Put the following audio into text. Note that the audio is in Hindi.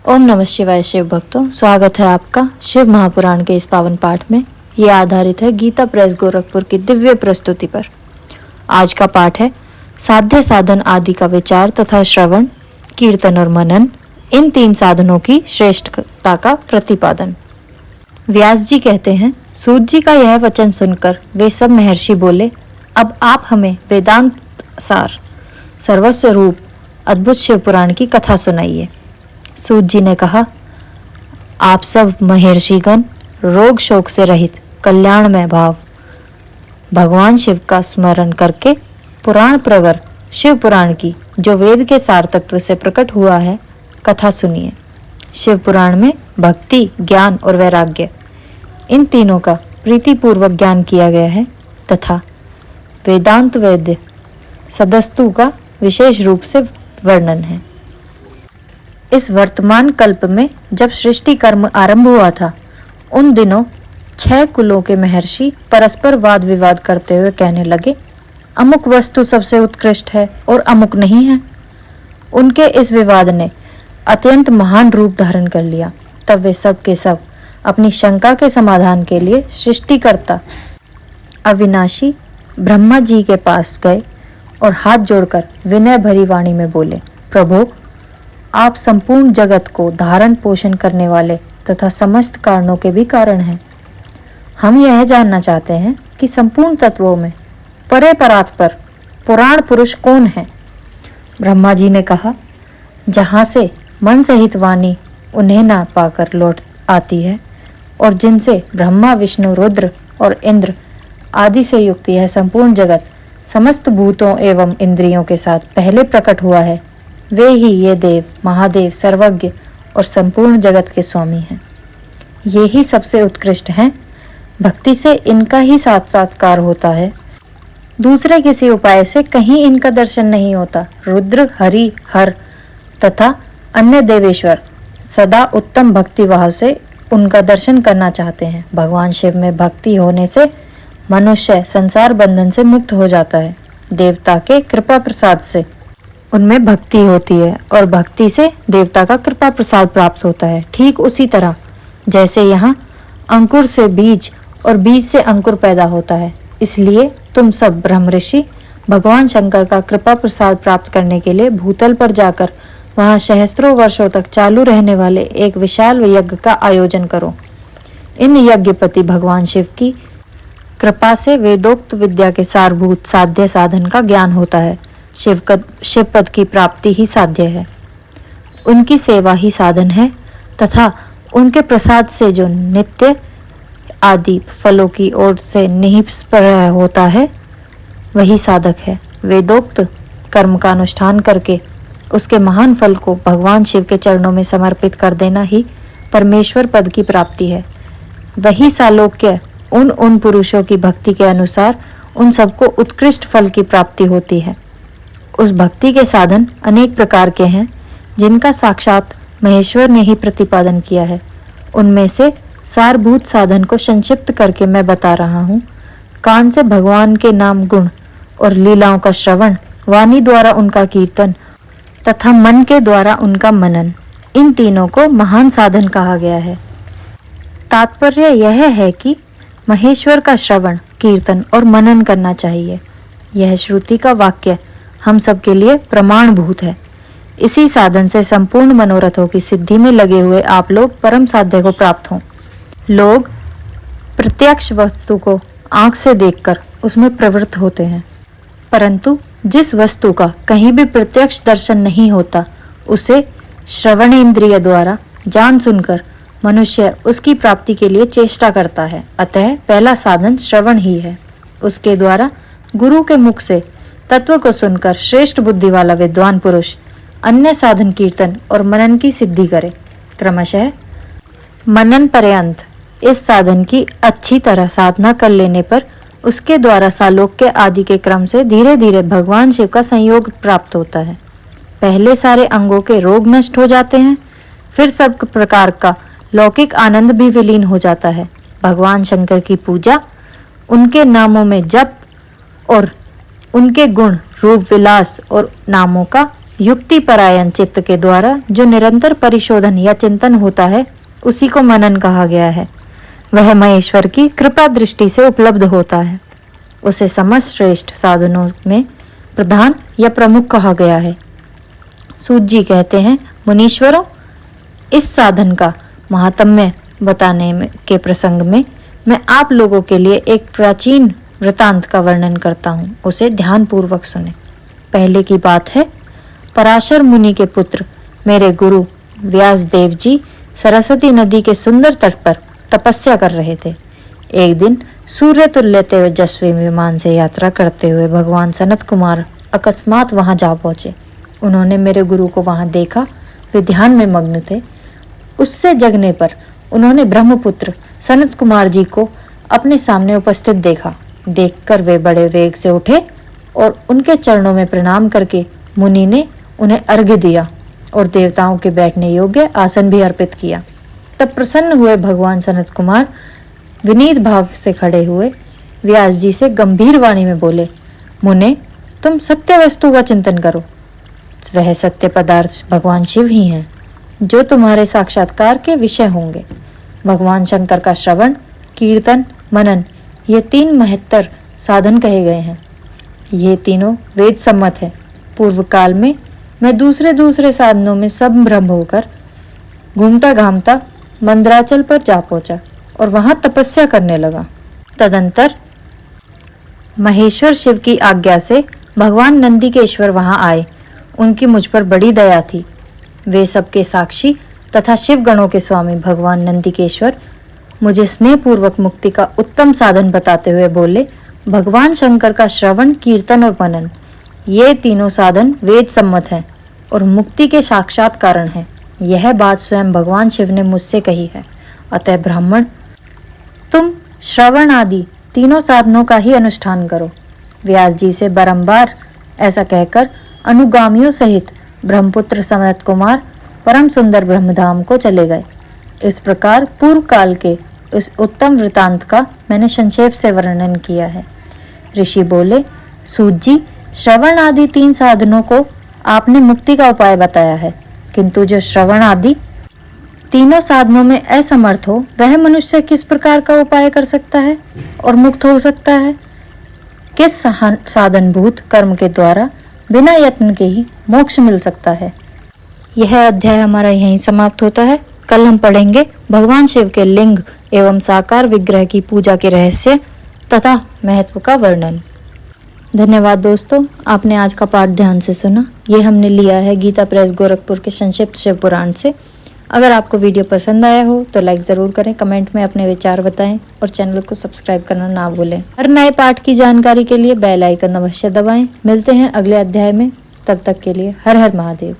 ओम नमः शिवाय। शिव भक्तों, स्वागत है आपका शिव महापुराण के इस पावन पाठ में। ये आधारित है गीता प्रेस गोरखपुर की दिव्य प्रस्तुति पर। आज का पाठ है साध्य साधन आदि का विचार तथा श्रवण, कीर्तन और मनन, इन तीन साधनों की श्रेष्ठता का प्रतिपादन। व्यास जी कहते हैं, सूत जी का यह वचन सुनकर वे सब महर्षि बोले, अब आप हमें वेदांत सार सर्वस्व रूप अद्भुत शिव पुराण की कथा सुनाइए। सूत जी ने कहा, आप सब महर्षिगण रोग शोक से रहित कल्याणमय भाव भगवान शिव का स्मरण करके पुराण प्रवर शिव पुराण की, जो वेद के सार तत्व से प्रकट हुआ है, कथा सुनिए। शिव पुराण में भक्ति, ज्ञान और वैराग्य, इन तीनों का प्रीतिपूर्वक ज्ञान किया गया है तथा वेदांत वेद्य सदस्तु का विशेष रूप से वर्णन है। इस वर्तमान कल्प में जब सृष्टि कर्म आरंभ हुआ था, उन दिनों 6 कुलों के महर्षि परस्पर वाद विवाद करते हुए कहने लगे, अमुक वस्तु सबसे उत्कृष्ट है और अमुक नहीं है। उनके इस विवाद ने अत्यंत महान रूप धारण कर लिया। तब वे सब के सब अपनी शंका के समाधान के लिए सृष्टिकर्ता अविनाशी ब्रह्मा जी के पास गए और हाथ जोड़कर विनय भरी वाणी में बोले, प्रभु, आप संपूर्ण जगत को धारण पोषण करने वाले तथा समस्त कारणों के भी कारण हैं। हम यह जानना चाहते हैं कि संपूर्ण तत्वों में परे परात पर पुराण पुरुष कौन है। ब्रह्मा जी ने कहा, जहाँ से मन सहित वाणी उन्हें ना पाकर लौट आती है और जिनसे ब्रह्मा, विष्णु, रुद्र और इंद्र आदि से युक्त यह संपूर्ण जगत समस्त भूतों एवं इंद्रियों के साथ पहले प्रकट हुआ है, वे ही ये देव, महादेव, सर्वज्ञ और संपूर्ण जगत के स्वामी हैं। ये ही सबसे उत्कृष्ट हैं। भक्ति से इनका ही साक्षात्कार होता है, दूसरे किसी उपाय से कहीं इनका दर्शन नहीं होता। रुद्र, हरि, हर तथा अन्य देवेश्वर सदा उत्तम भक्ति भाव से उनका दर्शन करना चाहते हैं। भगवान शिव में भक्ति होने से मनुष्य संसार बंधन से मुक्त हो जाता है। देवता के कृपा प्रसाद से उनमें भक्ति होती है और भक्ति से देवता का कृपा प्रसाद प्राप्त होता है। ठीक उसी तरह जैसे यहाँ अंकुर से बीज और बीज से अंकुर पैदा होता है। इसलिए तुम सब ब्रह्म ऋषि भगवान शंकर का कृपा प्रसाद प्राप्त करने के लिए भूतल पर जाकर वहाँ सहस्त्रों वर्षों तक चालू रहने वाले एक विशाल यज्ञ का आयोजन करो। इन यज्ञपति भगवान शिव की कृपा से वेदोक्त विद्या के सारभूत साध्य साधन का ज्ञान होता है। शिव पद की प्राप्ति ही साध्य है, उनकी सेवा ही साधन है तथा उनके प्रसाद से जो नित्य आदि फलों की ओर से निहित होता है, वही साधक है। वेदोक्त कर्म का अनुष्ठान करके उसके महान फल को भगवान शिव के चरणों में समर्पित कर देना ही परमेश्वर पद की प्राप्ति है। वही सालोक्य उन पुरुषों की भक्ति के अनुसार उन सबको उत्कृष्ट फल की प्राप्ति होती है। उस भक्ति के साधन अनेक प्रकार के हैं, जिनका साक्षात महेश्वर ने ही प्रतिपादन किया है। उनमें से सारभूत साधन को संक्षिप्त करके मैं बता रहा हूँ। कान से भगवान के नाम, गुण और लीलाओं का श्रवण, वाणी द्वारा उनका कीर्तन तथा मन के द्वारा उनका मनन, इन तीनों को महान साधन कहा गया है। तात्पर्य यह है कि महेश्वर का श्रवण, कीर्तन और मनन करना चाहिए। यह श्रुति का वाक्य हम सबके लिए प्रमाणभूत है। इसी साधन से संपूर्ण मनोरथों की सिद्धि में लगे हुए आप लोग परम साध्य को प्राप्त हों। लोग प्रत्यक्ष वस्तु को आंख से देखकर उसमें प्रवृत्त होते हैं, परंतु जिस वस्तु का कहीं भी प्रत्यक्ष दर्शन नहीं होता, उसे श्रवण इंद्रिय द्वारा जान सुनकर मनुष्य उसकी प्राप्ति के लिए चेष्टा करता है। अतः पहला साधन श्रवण ही है। उसके द्वारा गुरु के मुख से तत्व को सुनकर श्रेष्ठ बुद्धि वाला विद्वान पुरुष अन्य साधन कीर्तन और मनन की सिद्धि करे। क्रमशः मनन पर्यंत इस साधन की अच्छी तरह साधना कर लेने पर उसके द्वारा सालोक्य आदि के क्रम से धीरे धीरे भगवान शिव का संयोग प्राप्त होता है। पहले सारे अंगों के रोग नष्ट हो जाते हैं, फिर सब प्रकार का लौकिक आनंद भी विलीन हो जाता है। भगवान शंकर की पूजा, उनके नामों में जप और उनके गुण, रूप, विलास और नामों का युक्ति परायण चित्त के द्वारा जो निरंतर परिशोधन या चिंतन होता है उसी को मनन कहा गया है। वह महेश्वर की कृपा दृष्टि से उपलब्ध होता है। उसे समस्त श्रेष्ठ साधनों में प्रधान या प्रमुख कहा गया है। सूत जी कहते हैं, मुनीश्वरों, इस साधन का महात्म्य बताने के प्रसंग में मैं आप लोगों के लिए एक प्राचीन वृतांत का वर्णन करता हूँ, उसे ध्यान पूर्वक सुने। पहले की बात है, पराशर मुनि के पुत्र मेरे गुरु व्यास देव जी सरस्वती नदी के सुंदर तट पर तपस्या कर रहे थे। एक दिन सूर्य तुल्य तेजस्वी विमान से यात्रा करते हुए भगवान सनत कुमार अकस्मात वहां जा पहुंचे। उन्होंने मेरे गुरु को वहां देखा। वे ध्यान में मग्न थे। उससे जगने पर उन्होंने ब्रह्मपुत्र सनत कुमार जी को अपने सामने उपस्थित देखा। देखकर वे बड़े वेग से उठे और उनके चरणों में प्रणाम करके मुनि ने उन्हें अर्घ्य दिया और देवताओं के बैठने योग्य आसन भी अर्पित किया। तब प्रसन्न हुए भगवान सनत कुमार विनीत भाव से खड़े हुए व्यास जी से गंभीर वाणी में बोले, मुने, तुम सत्य वस्तु का चिंतन करो। वह सत्य पदार्थ भगवान शिव ही हैं, जो तुम्हारे साक्षात्कार के विषय होंगे। भगवान शंकर का श्रवण, कीर्तन, मनन, ये 3 महत्तर साधन कहे गए हैं। ये तीनों वेद सम्मत है। पूर्व काल में मैं दूसरे साधनों में संभ्रम होकर घूमता घामता मंदराचल पर जा पहुंचा और वहां तपस्या करने लगा। तदंतर महेश्वर शिव की आज्ञा से भगवान नंदिकेश्वर वहां आए। उनकी मुझ पर बड़ी दया थी। वे सबके साक्षी तथा शिव गणों के स्वामी भगवान नंदिकेश्वर मुझे स्नेहपूर्वक मुक्ति का उत्तम साधन बताते हुए बोले, भगवान शंकर का श्रवण, कीर्तन और मनन, ये तीनों साधन वेद सम्मत हैं और मुक्ति के साक्षात कारण हैं। यह बात स्वयं भगवान शिव ने मुझसे कही है। अतः ब्राह्मण, तुम श्रवण आदि तीनों साधनों का ही अनुष्ठान करो। व्यास जी से बारंबार ऐसा कहकर अनुगामियों सहित ब्रह्मपुत्र सनत कुमार परम सुंदर ब्रह्मधाम को चले गए। इस प्रकार पूर्व काल के इस उत्तम वृतांत का मैंने संक्षेप से वर्णन किया है। ऋषि बोले, सूत जी, श्रवण आदि 3 साधनों को आपने मुक्ति का उपाय बताया है, किंतु जो श्रवण आदि तीनों साधनों में असमर्थ हो, वह मनुष्य किस प्रकार का उपाय कर सकता है और मुक्त हो सकता है? किस साधनभूत कर्म के द्वारा बिना यत्न के ही मोक्ष मिल सकता है? यह अध्याय हमारा यहीं समाप्त होता है। कल हम पढ़ेंगे भगवान शिव के लिंग एवं साकार विग्रह की पूजा के रहस्य तथा महत्व का वर्णन। धन्यवाद दोस्तों, आपने आज का पाठ ध्यान से सुना। ये हमने लिया है गीता प्रेस गोरखपुर के संक्षिप्त शिव पुराण से। अगर आपको वीडियो पसंद आया हो तो लाइक ज़रूर करें, कमेंट में अपने विचार बताएं और चैनल को सब्सक्राइब करना ना भूलें। हर नए पाठ की जानकारी के लिए बेल आइकन अवश्य दबाएं। मिलते हैं अगले अध्याय में, तब तक के लिए हर हर महादेव।